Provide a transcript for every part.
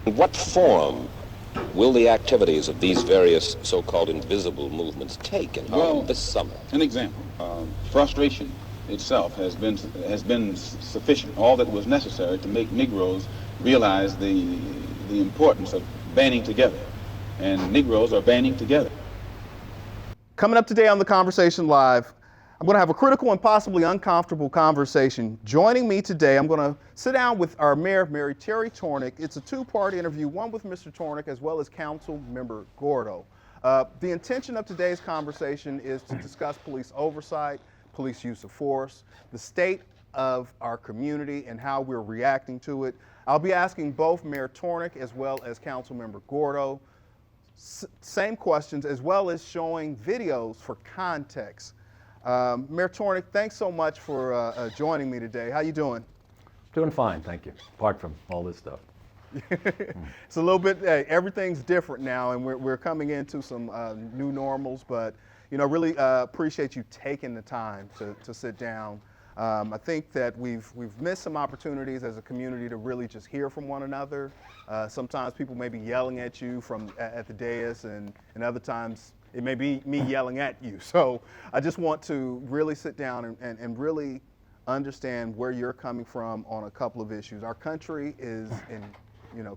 What form will the activities of these various so-called invisible movements take in Harlem this summer? An example, frustration itself has been sufficient, all that was necessary to make Negroes realize the importance of banding together, and Negroes are banding together. Coming up today on the Conversation Live, I'm going to have a critical and possibly uncomfortable conversation. Joining me today, I'm going to sit down with our Mayor, Mary Terry Tornek. It's a two-part interview, one with Mr. Tornek as well as Councilmember Gordo. The intention of today's conversation is to discuss police oversight, police use of force, the state of our community and how we're reacting to it. I'll be asking both Mayor Tornek as well as Councilmember Gordo same questions, as well as showing videos for context. Mayor Tornek, thanks so much for joining me today. How you doing? Doing fine, thank you, apart from all this stuff. It's a little bit, everything's different now, and we're coming into some new normals, but really appreciate you taking the time to sit down. I think that we've missed some opportunities as a community to really just hear from one another. Sometimes people may be yelling at you at the dais, and other times it may be me yelling at you. So I just want to really sit down and really understand where you're coming from on a couple of issues. Our country is in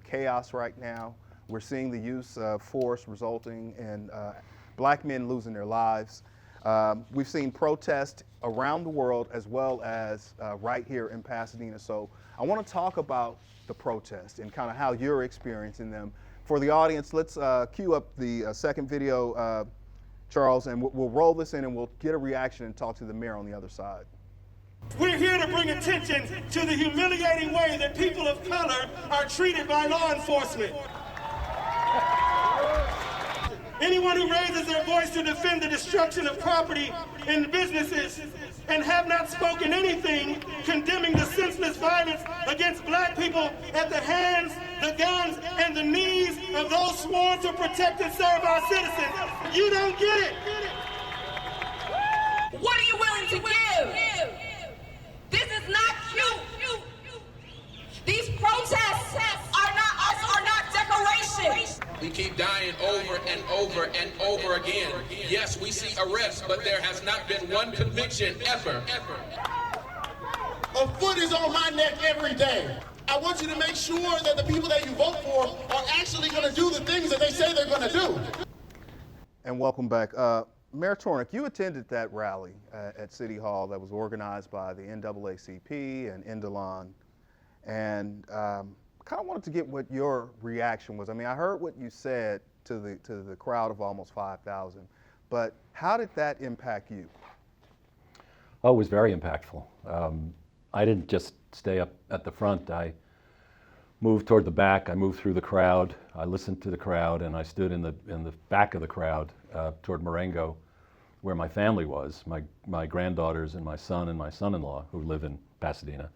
chaos right now. We're seeing the use of force resulting in black men losing their lives. We've seen protests around the world as well as right here in Pasadena. So I want to talk about the protests and kind of how you're experiencing them. For the audience, let's cue up the second video, Charles, and we'll roll this in and we'll get a reaction and talk to the mayor on the other side. We're here to bring attention to the humiliating way that people of color are treated by law enforcement. Anyone who raises their voice to defend the destruction of property and businesses and have not spoken anything condemning the senseless violence against black people at the hands, the guns, and the knees of those sworn to protect and serve our citizens, you don't get it. What are you willing to give? This is not cute. These protests are not decorations. We keep dying over and over and over again. Yes, we see arrests, but there has not been one conviction ever. A foot is on my neck every day. I want you to make sure that the people that you vote for are actually going to do the things that they say they're going to do. And welcome back. Mayor Tornek, you attended that rally at City Hall that was organized by the NAACP and Indalon. And kind of wanted to get what your reaction was. I mean, I heard what you said to the crowd of almost 5,000, but how did that impact you? Oh, it was very impactful. I didn't just stay up at the front. I moved toward the back. I moved through the crowd. I listened to the crowd, and I stood in the back of the crowd toward Marengo, where my family was, my granddaughters and my son-in-law, who live in Pasadena.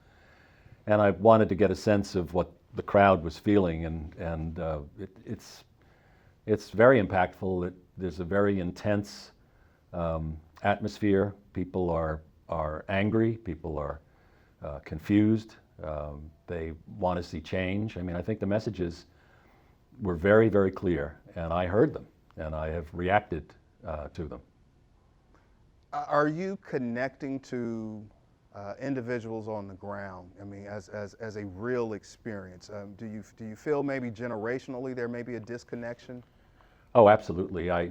And I wanted to get a sense of what the crowd was feeling, and it's very impactful. There's a very intense atmosphere. People are angry. People are confused. They want to see change. I mean, I think the messages were very, very clear, and I heard them, and I have reacted to them. Are you connecting to individuals on the ground? I mean, as a real experience, do you feel maybe generationally there may be a disconnection? Oh, absolutely. I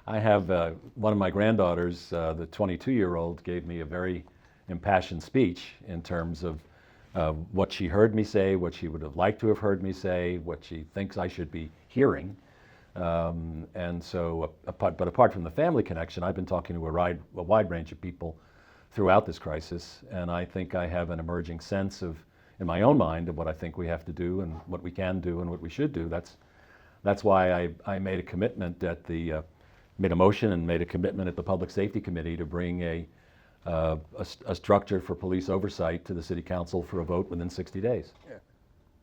have one of my granddaughters, the 22-year-old, gave me a very impassioned speech in terms of what she heard me say, what she would have liked to have heard me say, what she thinks I should be hearing. And so, apart from the family connection, I've been talking to a wide range of people throughout this crisis, and I think I have an emerging sense in my own mind, of what I think we have to do and what we can do and what we should do. That's why I made a commitment made a motion and made a commitment at the Public Safety Committee to bring a structure for police oversight to the City Council for a vote within 60 days. Yeah.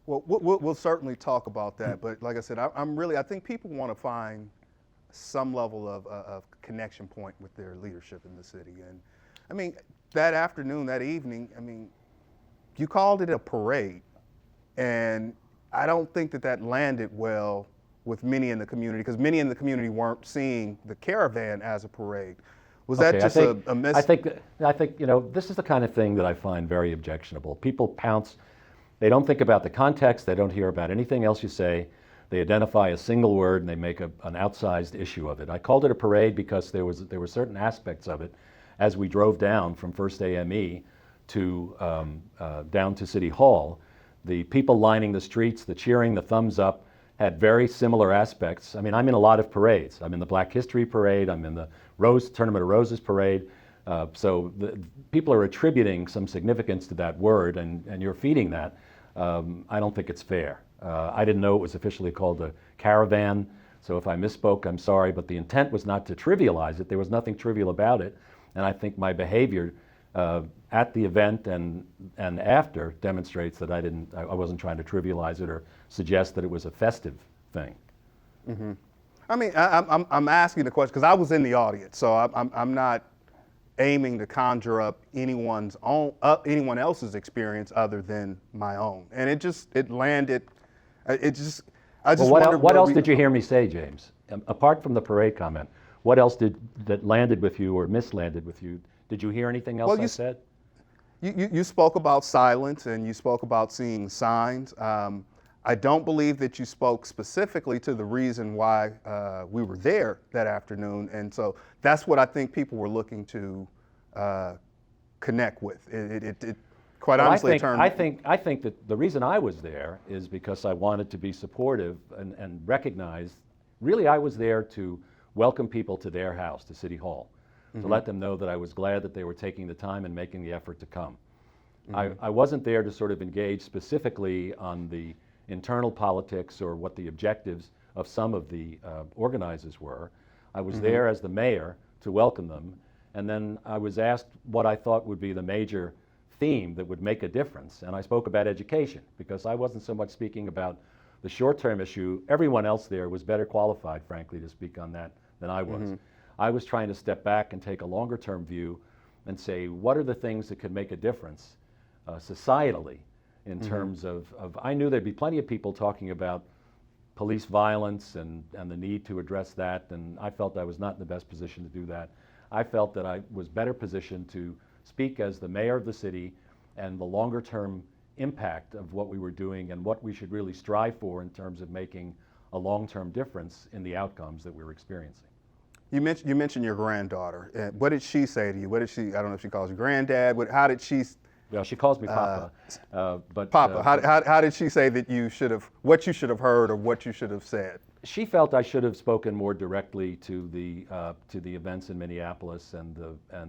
Well, we'll certainly talk about that, but like I said, I think people want to find some level of connection point with their leadership in the city. And I mean, that afternoon, that evening, I mean, you called it a parade, and I don't think that landed well with many in the community, because many in the community weren't seeing the caravan as a parade. Was that Okay, just a miss? I think this is the kind of thing that I find very objectionable. People pounce. They don't think about the context. They don't hear about anything else you say. They identify a single word and they make an outsized issue of it. I called it a parade because there were certain aspects of it as we drove down from First AME to down to City Hall. The people lining the streets, the cheering, the thumbs up, had very similar aspects. I mean, I'm in a lot of parades. I'm in the Black History Parade. I'm in the Tournament of Roses Parade. So people are attributing some significance to that word, and you're feeding that. I don't think it's fair. I didn't know it was officially called a caravan, so if I misspoke, I'm sorry, but the intent was not to trivialize it. There was nothing trivial about it, and I think my behavior at the event and after demonstrates that I wasn't trying to trivialize it or suggest that it was a festive thing. Mm-hmm. I mean, I'm asking the question because I was in the audience, so I'm not aiming to conjure up anyone else's experience other than my own, and it landed. I just what else did you hear me say, James? Apart from the parade comment, what else that landed with you or mislanded with you? Did you hear anything else I said? You spoke about silence and you spoke about seeing signs. I don't believe that you spoke specifically to the reason why we were there that afternoon, and so that's what I think people were looking to connect with. It quite honestly turned. I think that the reason I was there is because I wanted to be supportive and recognize. Really, I was there to welcome people to their house, to City Hall, to let them know that I was glad that they were taking the time and making the effort to come. I wasn't there to sort of engage specifically on the internal politics or what the objectives of some of the organizers were. I was there as the mayor to welcome them, and then I was asked what I thought would be the major theme that would make a difference, and I spoke about education because I wasn't so much speaking about the short-term issue. Everyone else there was better qualified, frankly, to speak on that than I was. I was trying to step back and take a longer-term view and say, what are the things that could make a difference societally in terms of I knew there'd be plenty of people talking about police violence and the need to address that, and I felt I was not in the best position to do that. I felt that I was better positioned to speak as the mayor of the city and the longer-term impact of what we were doing and what we should really strive for in terms of making a long-term difference in the outcomes that we were experiencing. You mentioned your granddaughter. What did she say to you? What did she? I don't know if she calls you granddad. How did she? Well, she calls me Papa. Papa. How did she say that what you should have heard or what you should have said? She felt I should have spoken more directly to the events in Minneapolis and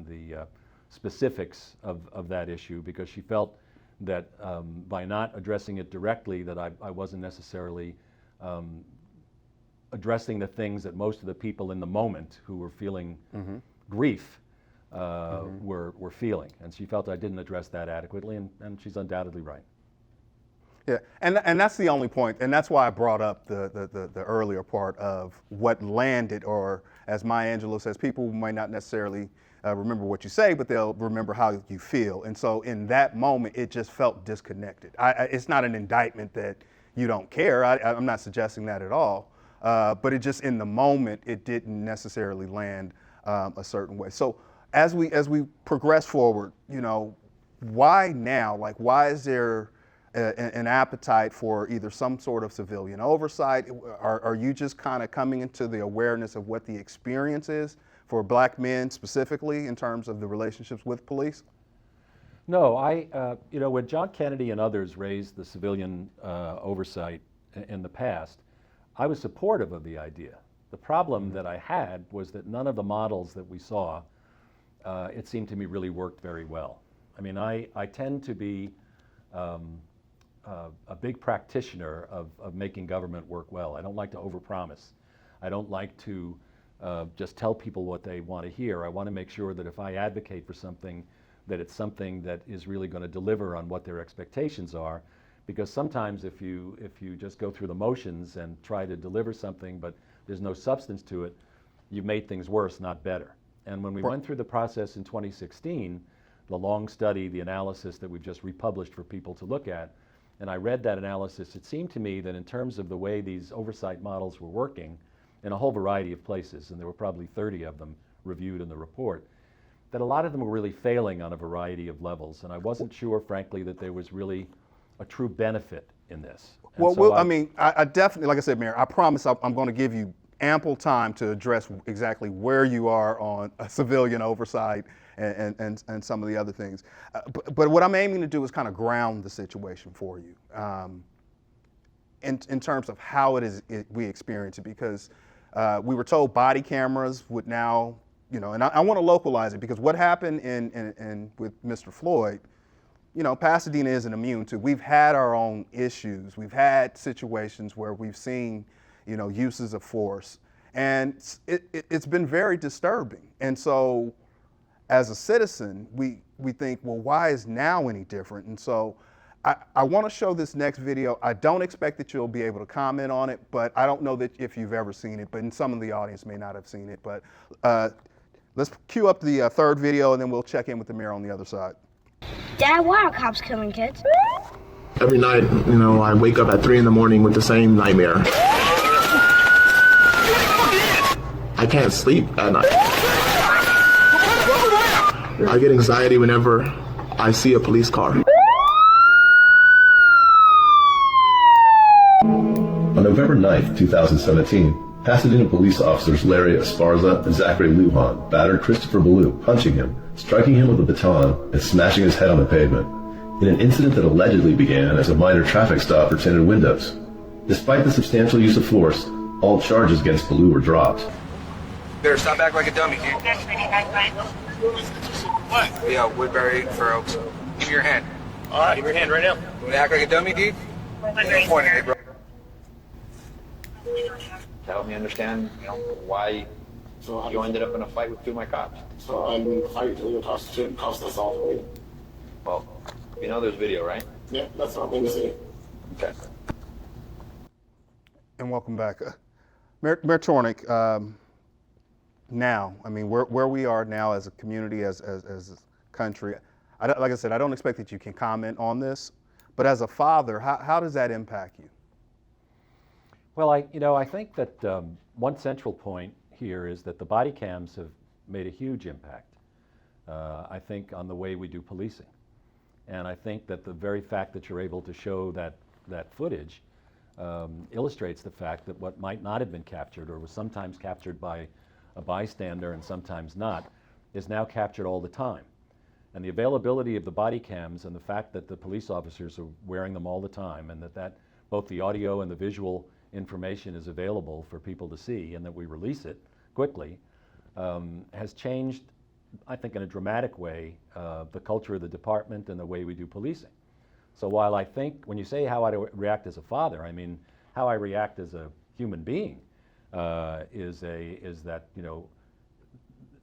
the specifics of that issue, because she felt that by not addressing it directly that I wasn't necessarily addressing the things that most of the people in the moment who were feeling grief were feeling, and she felt I didn't address that adequately, and she's undoubtedly right. Yeah, and that's the only point, and that's why I brought up the earlier part of what landed, or as Maya Angelou says, people might not necessarily remember what you say, but they'll remember how you feel. And so in that moment, it just felt disconnected. It's not an indictment that you don't care. I'm not suggesting that at all. But it just, in the moment, it didn't necessarily land a certain way. So as we progress forward, why now? Like, why is there an appetite for either some sort of civilian oversight? Are you just kind of coming into the awareness of what the experience is for Black men specifically in terms of the relationships with police? No, when John Kennedy and others raised the civilian oversight in the past, I was supportive of the idea. The problem that I had was that none of the models that we saw, it seemed to me, really worked very well. I mean, I tend to be a big practitioner of making government work well. I don't like to overpromise. I don't like to just tell people what they want to hear. I want to make sure that if I advocate for something, that it's something that is really going to deliver on what their expectations are. Because sometimes if you just go through the motions and try to deliver something, but there's no substance to it, you've made things worse, not better. And when we went through the process in 2016, the long study, the analysis that we've just republished for people to look at, and I read that analysis, it seemed to me that in terms of the way these oversight models were working in a whole variety of places, and there were probably 30 of them reviewed in the report, that a lot of them were really failing on a variety of levels. And I wasn't sure, frankly, that there was really a true benefit in this. And Well, so I mean, I definitely, like I said, Mayor, I promise I'm going to give you ample time to address exactly where you are on civilian oversight and some of the other things. But what I'm aiming to do is kind of ground the situation for you in terms of how we experience it, because we were told body cameras would now, and I want to localize it, because what happened with Mr. Floyd, Pasadena isn't immune to. We've had our own issues. We've had situations where we've seen, uses of force, and it's been very disturbing. And so, as a citizen, we think, well, why is now any different? And so, I want to show this next video. I don't expect that you'll be able to comment on it, but I don't know that if you've ever seen it. But some of the audience may not have seen it. But let's cue up the third video, and then we'll check in with the mayor on the other side. Dad, why are cops coming, kids? Every night, I wake up at 3 in the morning with the same nightmare. I can't sleep at night. I get anxiety whenever I see a police car. On November 9th, 2017, Pasadena police officers Larry Esparza and Zachary Lujan battered Christopher Ballou, punching him, striking him with a baton, and smashing his head on the pavement, in an incident that allegedly began as a minor traffic stop for tinted windows. Despite the substantial use of force, all charges against Ballou were dropped. Better stop back like a dummy, dude. What? Yeah, Woodbury, Fur Oaks. Give me your hand. All right, give me your hand right now. You want to act like a dummy, dude? Point at me, bro. Help me understand, why you ended up in a fight with 2 of my cops. So I'm in a fight with illegal prostitute, cost us all the way. Well, there's video, right? Yeah, that's what I'm going to say. Okay. And welcome back. Mayor Tornek, now, I mean, where we are now as a community, as a country, like I said, I don't expect that you can comment on this, but as a father, how does that impact you? Well, I think that one central point here is that the body cams have made a huge impact, I think, on the way we do policing. And I think that the very fact that you're able to show that footage illustrates the fact that what might not have been captured, or was sometimes captured by a bystander and sometimes not, is now captured all the time. And the availability of the body cams and the fact that the police officers are wearing them all the time, and that both the audio and the visual information is available for people to see, and that we release it quickly, has changed, I think, in a dramatic way, the culture of the department and the way we do policing. So while I think, when you say how I react as a father, I mean how I react as a human being is that,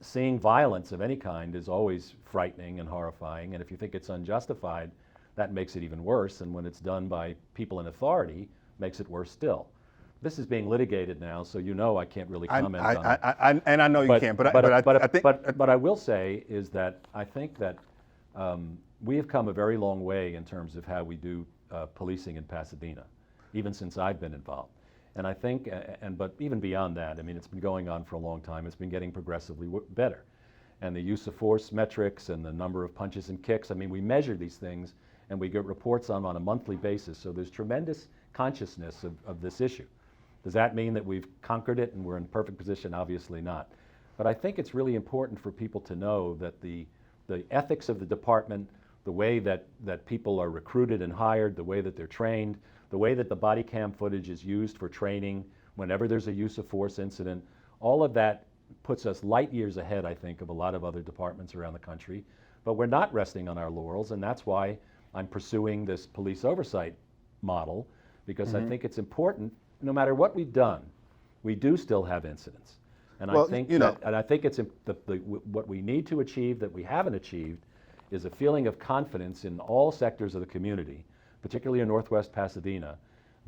seeing violence of any kind is always frightening and horrifying, and if you think it's unjustified, that makes it even worse, and when it's done by people in authority, makes it worse still. This is being litigated now, so I can't really comment on it. And I know you can't, but I will say is that I think that we have come a very long way in terms of how we do policing in Pasadena, even since I've been involved. And I think, but even beyond that, I mean, it's been going on for a long time. It's been getting progressively better. And the use of force metrics and the number of punches and kicks, I mean, we measure these things and we get reports on a monthly basis. So there's tremendous consciousness of this issue. Does that mean that we've conquered it and we're in perfect position? Obviously not. But I think it's really important for people to know that the ethics of the department, the way that people are recruited and hired, the way that they're trained, the way that the body cam footage is used for training whenever there's a use of force incident, all of that puts us light years ahead, I think, of a lot of other departments around the country. But we're not resting on our laurels, and that's why I'm pursuing this police oversight model, because I think it's important, no matter what we've done, we do still have incidents. And I think it's what we need to achieve that we haven't achieved is a feeling of confidence in all sectors of the community, particularly in Northwest Pasadena,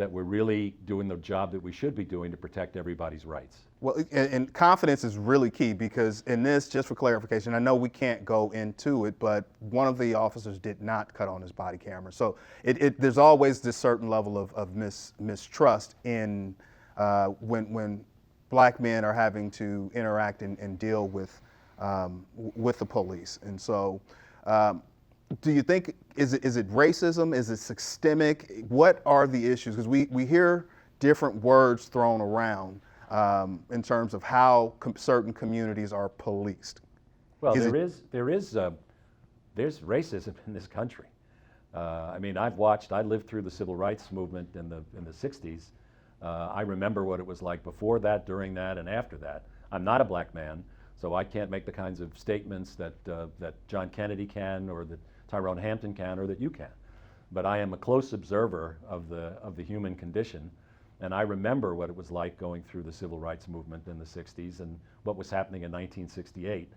that we're really doing the job that we should be doing to protect everybody's rights. Well, and confidence is really key, because in this, just for clarification, I know we can't go into it, but one of the officers did not cut on his body camera. So there's always this certain level of mistrust in when black men are having to interact and deal with the police. And so do you think, is it racism? Is it systemic? What are the issues? Because we hear different words thrown around in terms of how certain communities are policed. Well, there's racism in this country. I mean, I lived through the civil rights movement in the 60s. I remember what it was like before that, during that, and after that. I'm not a black man, so I can't make the kinds of statements that John Kennedy can, or that Tyrone Hampton can, or that you can. But I am a close observer of the human condition, and I remember what it was like going through the civil rights movement in the 60s and what was happening in 1968.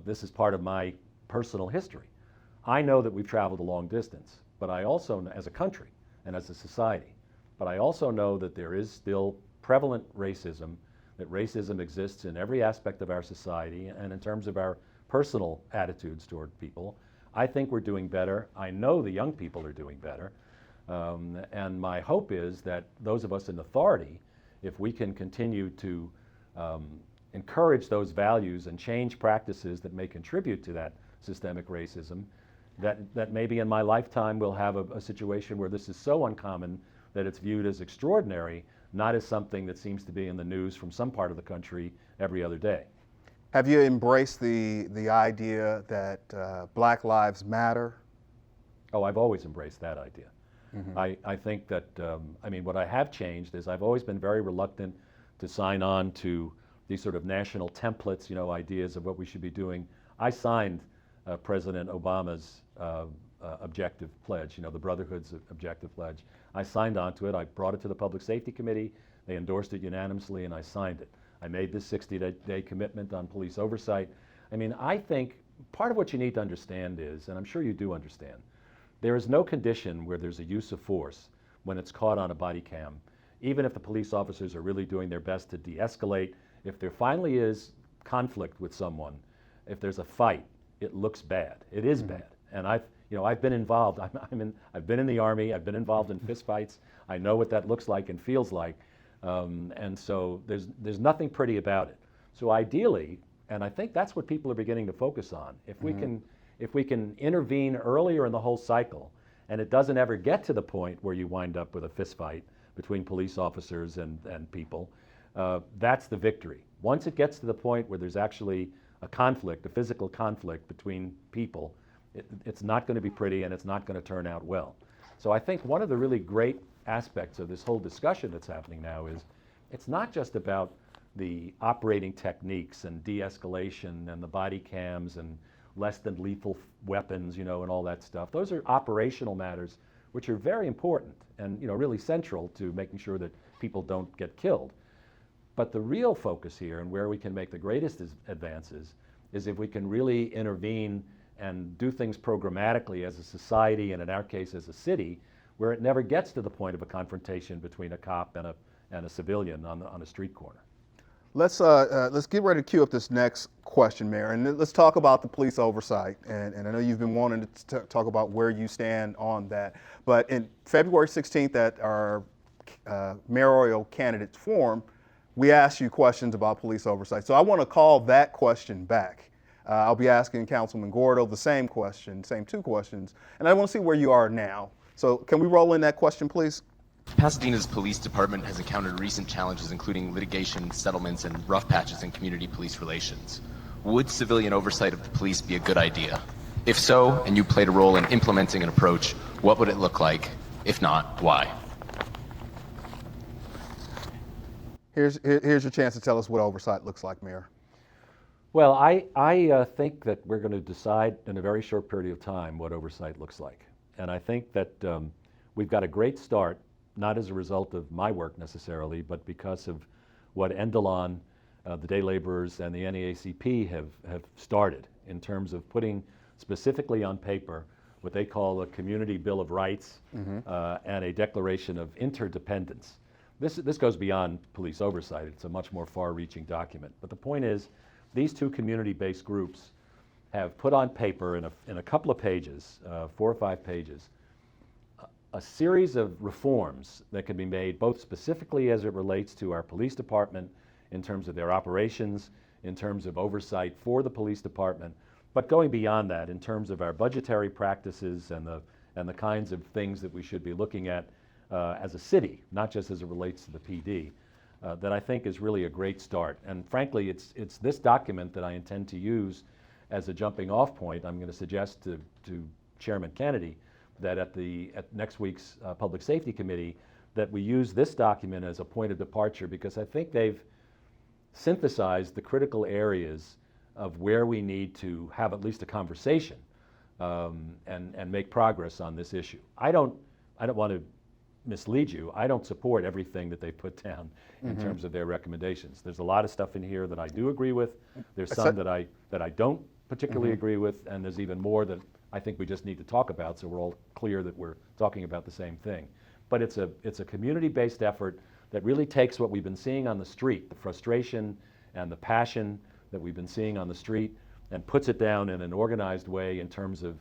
This is part of my personal history. I know that we've traveled a long distance, but I also, as a country and as a society, but I also know that there is still prevalent racism, that racism exists in every aspect of our society and in terms of our personal attitudes toward people. I think we're doing better. I know the young people are doing better. And my hope is that those of us in authority, if we can continue to encourage those values and change practices that may contribute to that systemic racism, that maybe in my lifetime we'll have a situation where this is so uncommon that it's viewed as extraordinary, not as something that seems to be in the news from some part of the country every other day. Have you embraced the idea that Black Lives Matter? Oh, I've always embraced that idea. Mm-hmm. I think that, what I have changed is I've always been very reluctant to sign on to these sort of national templates, ideas of what we should be doing. I signed President Obama's objective pledge, the Brotherhood's objective pledge. I signed on to it. I brought it to the Public Safety Committee. They endorsed it unanimously, and I signed it. I made this 60-day commitment on police oversight. I think part of what you need to understand is, and I'm sure you do understand, there is no condition where there's a use of force when it's caught on a body cam, even if the police officers are really doing their best to de-escalate. If there finally is conflict with someone, if there's a fight, it looks bad. It is bad. And I've been involved. I've been in the Army. I've been involved in fistfights. I know what that looks like and feels like. And so there's nothing pretty about it. So ideally, and I think that's what people are beginning to focus on, if we can intervene earlier in the whole cycle, and it doesn't ever get to the point where you wind up with a fistfight between police officers and people, that's the victory. Once it gets to the point where there's actually a conflict, a physical conflict between people, it's not going to be pretty and it's not going to turn out well. So I think one of the really great aspects of this whole discussion that's happening now is it's not just about the operating techniques and de-escalation and the body cams and less than lethal weapons, and all that stuff. Those are operational matters which are very important and, really central to making sure that people don't get killed. But the real focus here and where we can make the greatest advances is if we can really intervene and do things programmatically as a society, and in our case as a city, where it never gets to the point of a confrontation between a cop and a civilian on a street corner. Let's get ready to queue up this next question, Mayor, and let's talk about the police oversight. And I know you've been wanting to talk about where you stand on that. But in February 16th at our mayoral candidates forum, we asked you questions about police oversight. So I want to call that question back. I'll be asking Councilman Gordo the same two questions, and I want to see where you are now. So can we roll in that question, please? Pasadena's police department has encountered recent challenges, including litigation, settlements, and rough patches in community police relations. Would civilian oversight of the police be a good idea? If so, and you played a role in implementing an approach, what would it look like? If not, why? Here's your chance to tell us what oversight looks like, Mayor. Well, I think that we're going to decide in a very short period of time what oversight looks like. And I think that we've got a great start, not as a result of my work necessarily, but because of what Endelon, the day laborers, and the NAACP have started in terms of putting specifically on paper what they call a Community Bill of Rights and a Declaration of Interdependence. This goes beyond police oversight. It's a much more far-reaching document. But the point is, these two community-based groups have put on paper in a couple of pages, 4 or 5 pages, a series of reforms that can be made both specifically as it relates to our police department in terms of their operations, in terms of oversight for the police department, but going beyond that in terms of our budgetary practices and the kinds of things that we should be looking at as a city, not just as it relates to the PD, that I think is really a great start. And frankly, it's this document that I intend to use as a jumping off point. I'm going to suggest to Chairman Kennedy that at next week's Public Safety Committee that we use this document as a point of departure, because I think they've synthesized the critical areas of where we need to have at least a conversation and make progress on this issue. I don't want to mislead you. I don't support everything that they put down in terms of their recommendations. There's a lot of stuff in here that I do agree with. There's some that I don't particularly agree with, and there's even more that I think we just need to talk about, so we're all clear that we're talking about the same thing. But it's a community-based effort that really takes what we've been seeing on the street, the frustration and the passion that we've been seeing on the street, and puts it down in an organized way in terms of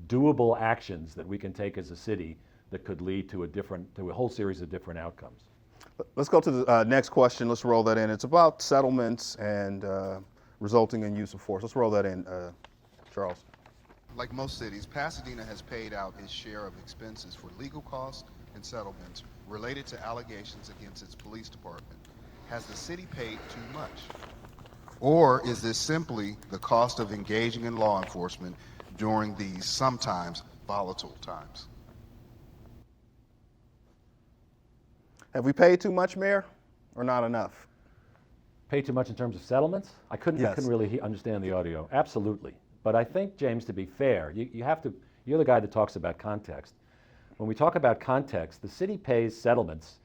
doable actions that we can take as a city that could lead to a whole series of different outcomes. Let's go to the next question. Let's roll that in. It's about settlements and resulting in use of force. Let's roll that in, Charles. Like most cities, Pasadena has paid out its share of expenses for legal costs and settlements related to allegations against its police department. Has the city paid too much? Or is this simply the cost of engaging in law enforcement during these sometimes volatile times? Have we paid too much, Mayor, or not enough? Paid too much in terms of settlements? I couldn't really understand the audio. Absolutely. But I think, James, to be fair, you're the guy that talks about context. When we talk about context, the city pays settlements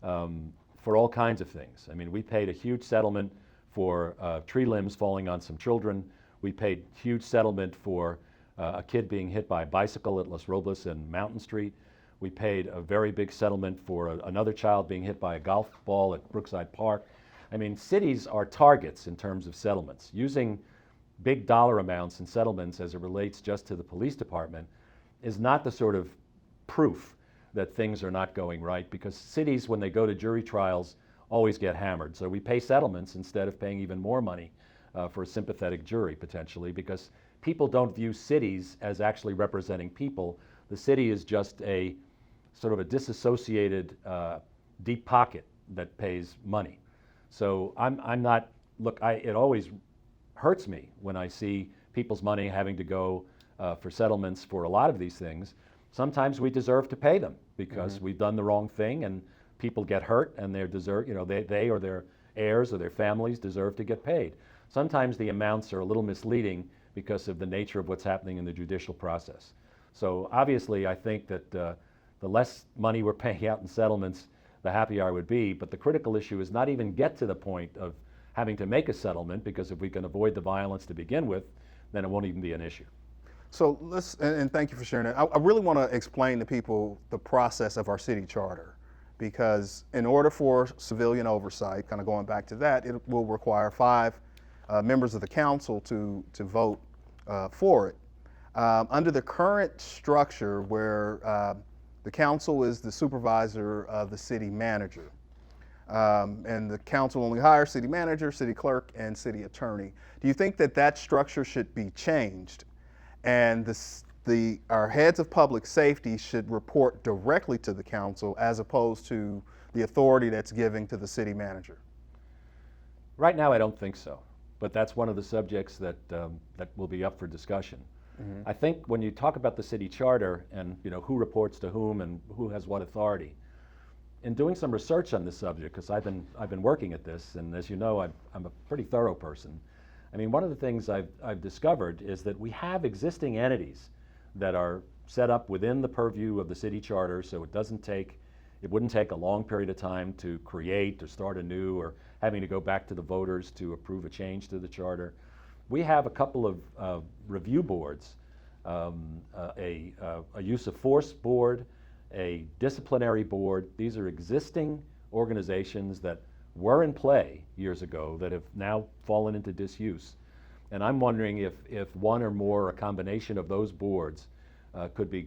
for all kinds of things. I mean, we paid a huge settlement for tree limbs falling on some children. We paid huge settlement for a kid being hit by a bicycle at Los Robles and Mountain Street. We paid a very big settlement for another child being hit by a golf ball at Brookside Park. I mean, cities are targets in terms of settlements. Using big dollar amounts in settlements as it relates just to the police department is not the sort of proof that things are not going right, because cities, when they go to jury trials, always get hammered. So we pay settlements instead of paying even more money for a sympathetic jury, potentially, because people don't view cities as actually representing people. The city is just a sort of a disassociated deep pocket that pays money. So I'm not, look, it always hurts me when I see people's money having to go for settlements for a lot of these things. Sometimes we deserve to pay them because we've done the wrong thing and people get hurt and they or their heirs or their families deserve to get paid. Sometimes the amounts are a little misleading because of the nature of what's happening in the judicial process. So obviously I think that the less money we're paying out in settlements, the happier I would be. But the critical issue is not even get to the point of having to make a settlement, because if we can avoid the violence to begin with, then it won't even be an issue. So and thank you for sharing that. I really want to explain to people the process of our city charter, because in order for civilian oversight, kind of going back to that, it will require 5 members of the council to vote for it. Under the current structure where the council is the supervisor of the city manager, and the council only hires city manager, city clerk, and city attorney. Do you think that that structure should be changed, and our heads of public safety should report directly to the council as opposed to the authority that's given to the city manager? Right now, I don't think so, but that's one of the subjects that will be up for discussion. I think when you talk about the city charter and who reports to whom and who has what authority, in doing some research on this subject, because I've been working at this, and as you know, I'm a pretty thorough person. I mean, one of the things I've discovered is that we have existing entities that are set up within the purview of the city charter, so it wouldn't take a long period of time to create or start anew, or having to go back to the voters to approve a change to the charter. We have a couple of review boards a use of force board, a disciplinary board. These are existing organizations that were in play years ago that have now fallen into disuse. And I'm wondering if one or more, a combination of those boards could be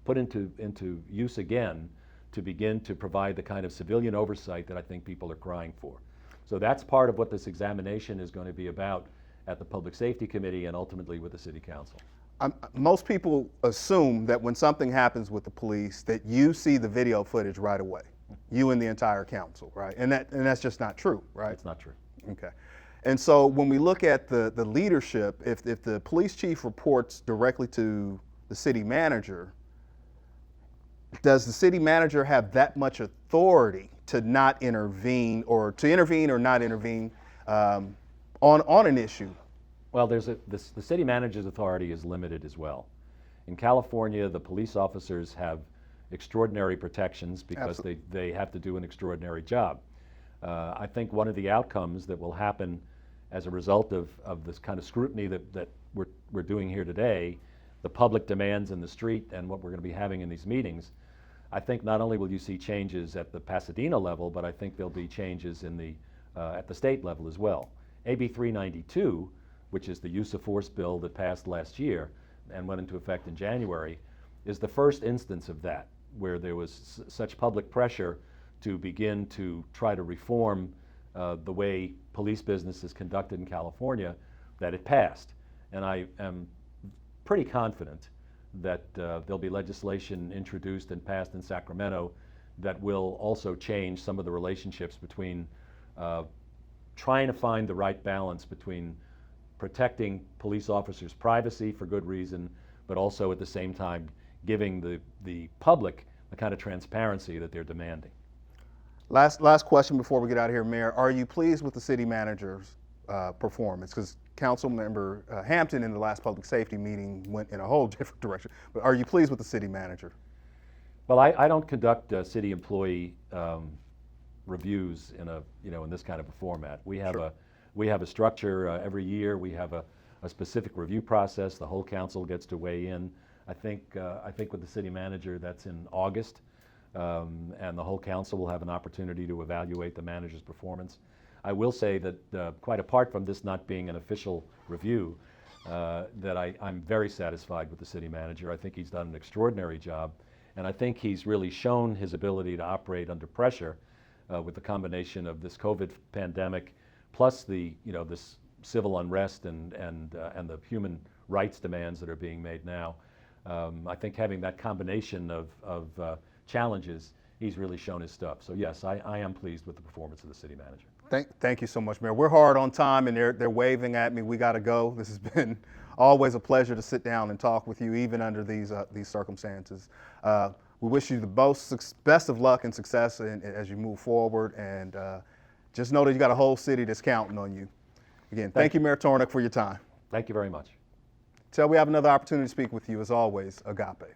put into use again to begin to provide the kind of civilian oversight that I think people are crying for. So that's part of what this examination is going to be about at the Public Safety Committee and ultimately with the City Council. Most people assume that when something happens with the police that you see the video footage right away, you and the entire council, right? And that's just not true, right? It's not true. Okay. And so when we look at the leadership, if the police chief reports directly to the city manager, does the city manager have that much authority to not intervene or not intervene on an issue? Well, the city manager's authority is limited as well. In California, the police officers have extraordinary protections because they have to do an extraordinary job. I think one of the outcomes that will happen as a result of this kind of scrutiny that we're doing here today, the public demands in the street and what we're going to be having in these meetings, I think not only will you see changes at the Pasadena level, but I think there'll be changes at the state level as well. AB 392, which is the use of force bill that passed last year and went into effect in January, is the first instance of that, where there was such public pressure to begin to try to reform the way police business is conducted in California, that it passed. And I am pretty confident that there'll be legislation introduced and passed in Sacramento that will also change some of the relationships between trying to find the right balance between protecting police officers' privacy for good reason, but also at the same time giving the public the kind of transparency that they're demanding. Last question before we get out of here, Mayor. Are you pleased with the city manager's performance? Because Councilmember Hampton in the last public safety meeting went in a whole different direction. But are you pleased with the city manager? Well, I don't conduct city employee reviews in this kind of a format. We have a structure every year. We have a specific review process. The whole council gets to weigh in. I think with the city manager, that's in August, and the whole council will have an opportunity to evaluate the manager's performance. I will say that quite apart from this not being an official review, that I'm very satisfied with the city manager. I think he's done an extraordinary job, and I think he's really shown his ability to operate under pressure with the combination of this COVID pandemic, plus this civil unrest and the human rights demands that are being made now. I think having that combination of challenges, he's really shown his stuff. So yes, I am pleased with the performance of the city manager. Thank you so much, Mayor. We're hard on time, and they're waving at me. We got to go. This has been always a pleasure to sit down and talk with you, even under these circumstances. We wish you the best of luck and success as you move forward, and just know that you got a whole city that's counting on you. Again, thank you, Mayor Tornek, for your time. Thank you very much. Till we have another opportunity to speak with you, as always, Agape.